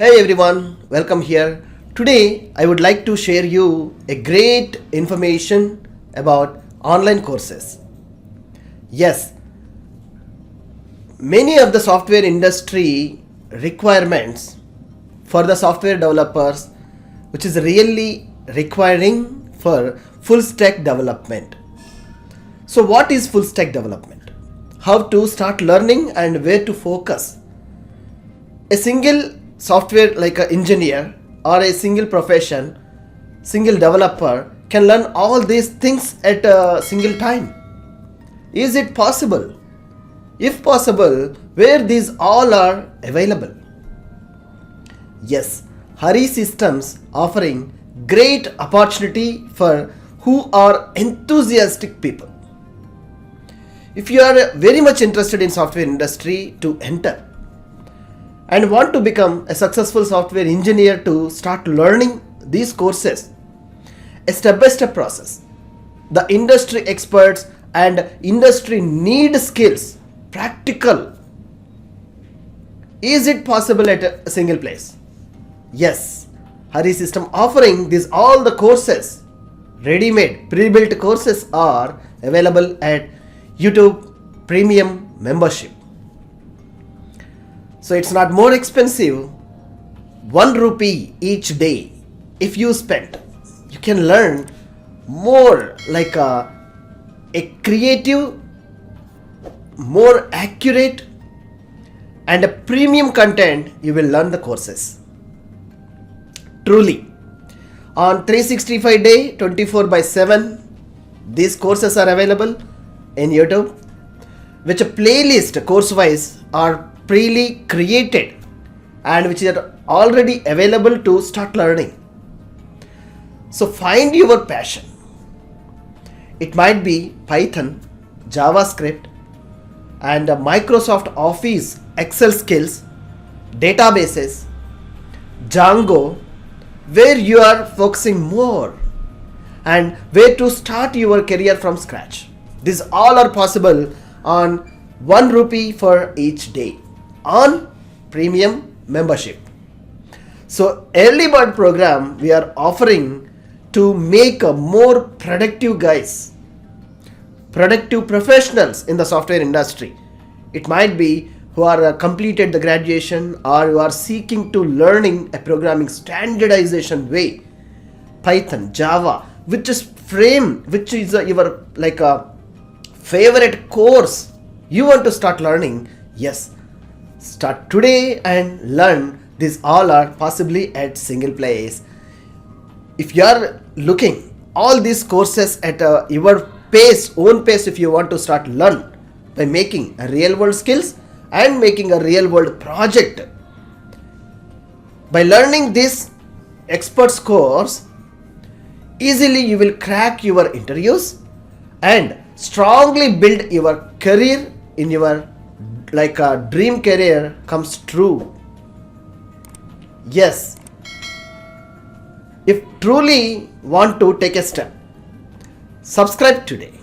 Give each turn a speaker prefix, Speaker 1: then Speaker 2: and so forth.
Speaker 1: Hey everyone, welcome here. Today I would like to share you a great information about online courses. Yes, many of the software industry requirements for the software developers which is really requiring for full stack development. So what is full stack development? How to start learning and where to focus? A single software like an engineer or a single profession, single developer can learn all these things at a single time. Is it possible? If possible, where these all are available? Yes, harisystems offering great opportunity for who are enthusiastic people. If you are very much interested in software industry to enter and want to become a successful software engineer to start learning these courses, a step-by-step process. The industry experts and industry need skills, practical. Is it possible at a single place? Yes, Hari System offering these all the courses, ready-made, pre-built courses are available at YouTube Premium membership. So it's not more expensive. 1 rupee each day if you spend, you can learn more like a creative, more accurate and a premium content. You will learn the courses. Truly, on 365 day, 24/7, these courses are available in YouTube, which a playlist course-wise are pre created and which are already available to start learning. So find your passion. It might be Python, JavaScript and Microsoft Office Excel skills, databases, Django, where you are focusing more and where to start your career from scratch. These all are possible on 1 rupee for each day on premium membership. So early bird program we are offering to make a more productive guys, productive professionals in the software industry. It might be who are completed the graduation or who are seeking to learning a programming standardization way, Python, Java, which is your like a favorite course you want to start learning. Yes, start today and learn. These all are possibly at single place. If you are looking all these courses at your pace, own pace, if you want to start learn by making a real world skills and making a real world project, by learning this experts course, easily you will crack your interviews and strongly build your career in your like a dream career comes true. Yes, if truly want to take a step, subscribe today.